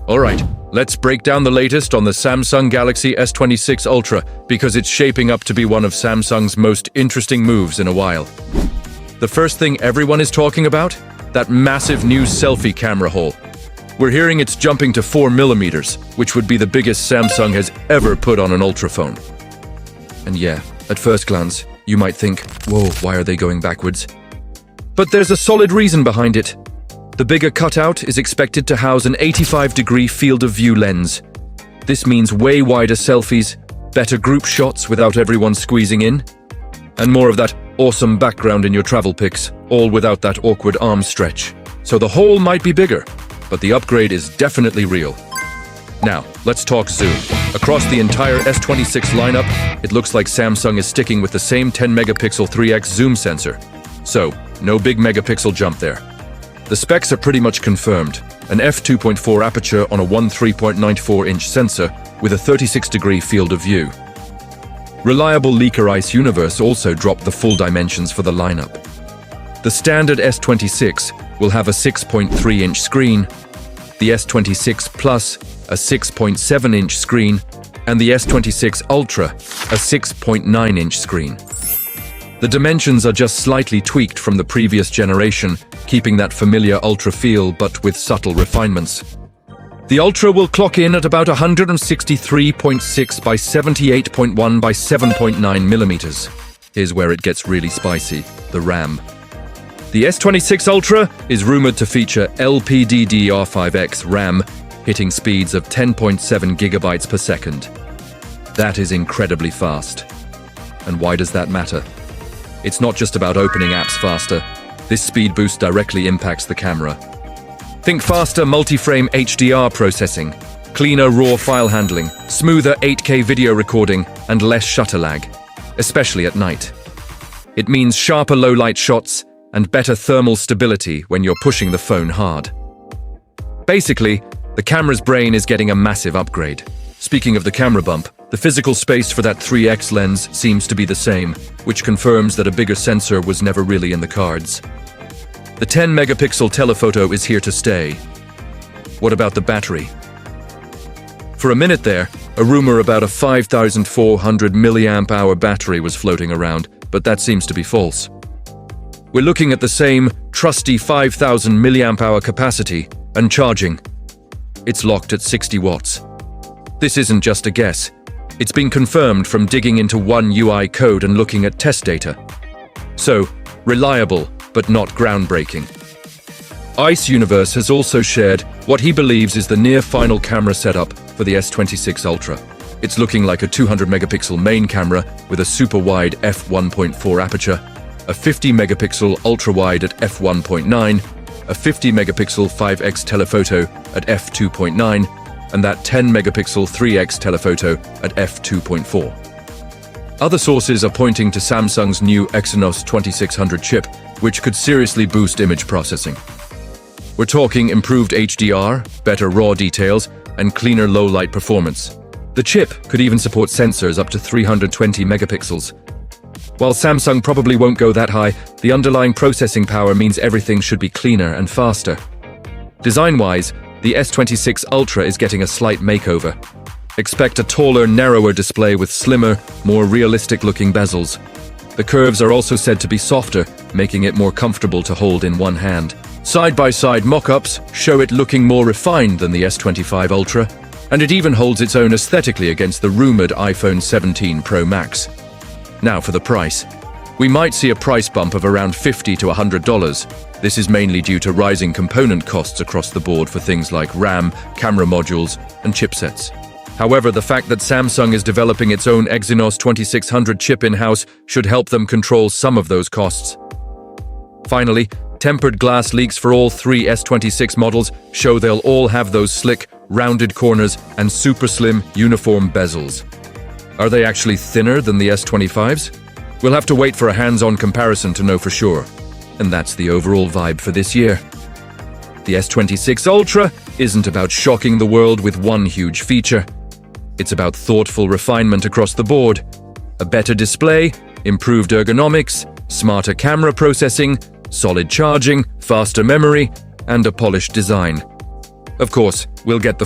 Alright, let's break down the latest on the Samsung Galaxy S26 Ultra because it's shaping up to be one of Samsung's most interesting moves in a while. The first thing everyone is talking about? That massive new selfie camera haul. We're hearing it's jumping to 4mm, which would be the biggest Samsung has ever put on an Ultra phone. And yeah, at first glance, you might think, whoa, why are they going backwards? But there's a solid reason behind it. The bigger cutout is expected to house an 85-degree field of view lens. This means way wider selfies, better group shots without everyone squeezing in, and more of that awesome background in your travel pics, all without that awkward arm stretch. So the hole might be bigger, but the upgrade is definitely real. Now, let's talk zoom. Across the entire S26 lineup, it looks like Samsung is sticking with the same 10-megapixel 3x zoom sensor. So, no big megapixel jump there. The specs are pretty much confirmed. An f2.4 aperture on a 13.94-inch sensor with a 36-degree field of view. Reliable leaker Ice Universe also dropped the full dimensions for the lineup. The standard S26 will have a 6.3-inch screen, the S26 Plus a 6.7-inch screen, and the S26 Ultra a 6.9-inch screen. The dimensions are just slightly tweaked from the previous generation, keeping that familiar Ultra feel but with subtle refinements. The Ultra will clock in at about 163.6 by 78.1 by 7.9mm. Here's where it gets really spicy, the RAM. The S26 Ultra is rumored to feature LPDDR5X RAM, hitting speeds of 10.7 gigabytes per second. That is incredibly fast. And why does that matter? It's not just about opening apps faster. This speed boost directly impacts the camera. Think faster multi-frame HDR processing, cleaner RAW file handling, smoother 8K video recording, and less shutter lag, especially at night. It means sharper low-light shots and better thermal stability when you're pushing the phone hard. Basically, the camera's brain is getting a massive upgrade. Speaking of the camera bump, the physical space for that 3x lens seems to be the same, which confirms that a bigger sensor was never really in the cards. The 10-megapixel telephoto is here to stay. What about the battery? For a minute there, a rumor about a 5,400 mAh battery was floating around, but that seems to be false. We're looking at the same trusty 5,000 mAh capacity and charging. It's locked at 60 watts. This isn't just a guess. It's been confirmed from digging into One UI code and looking at test data. So, reliable, but not groundbreaking. Ice Universe has also shared what he believes is the near-final camera setup for the S26 Ultra. It's looking like a 200-megapixel main camera with a super-wide f1.4 aperture, a 50-megapixel ultra-wide at f1.9, a 50-megapixel 5x telephoto at f2.9, and that 10-megapixel 3x telephoto at f2.4. Other sources are pointing to Samsung's new Exynos 2600 chip, which could seriously boost image processing. We're talking improved HDR, better RAW details, and cleaner low-light performance. The chip could even support sensors up to 320 megapixels. While Samsung probably won't go that high, the underlying processing power means everything should be cleaner and faster. Design-wise, the S26 Ultra is getting a slight makeover. Expect a taller, narrower display with slimmer, more realistic-looking bezels. The curves are also said to be softer, making it more comfortable to hold in one hand. Side-by-side mock-ups show it looking more refined than the S25 Ultra, and it even holds its own aesthetically against the rumored iPhone 17 Pro Max. Now for the price. We might see a price bump of around $50 to $100. This is mainly due to rising component costs across the board for things like RAM, camera modules, and chipsets. However, the fact that Samsung is developing its own Exynos 2600 chip in-house should help them control some of those costs. Finally, tempered glass leaks for all three S26 models show they'll all have those slick, rounded corners and super slim, uniform bezels. Are they actually thinner than the S25s? We'll have to wait for a hands-on comparison to know for sure. And that's the overall vibe for this year. The S26 Ultra isn't about shocking the world with one huge feature. It's about thoughtful refinement across the board. A better display, improved ergonomics, smarter camera processing, solid charging, faster memory, and a polished design. Of course, we'll get the